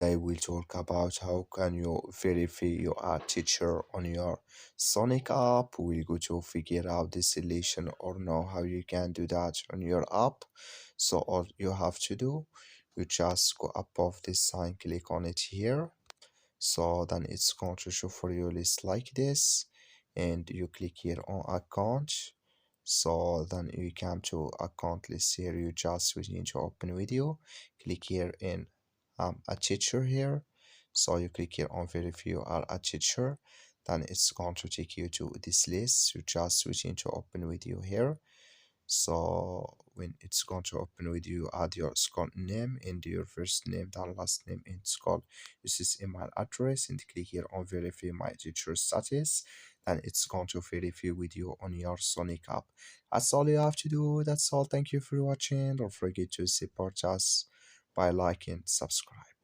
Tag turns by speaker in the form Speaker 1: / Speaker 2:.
Speaker 1: I will talk about how can you verify you are teacher on your Sonic app. We'll go to figure out the solution or know how you can do that on your app. So all you have to do, you just go above this sign, click on it here. So then it's going to show for you list like this, and you click here on account. So then you come to account list here, you just need to open video, click here in a teacher here. So you click here on verify you are a teacher, then it's going to take you to this list. You just switch into open video here. So when it's going to open with you, add your school name and your first name, then last name in school. This is email address, and click here on verify my teacher status. Then it's going to verify with you on your Sonic app. That's all you have to do. That's all. Thank you for watching. Don't forget to support us by liking, subscribe.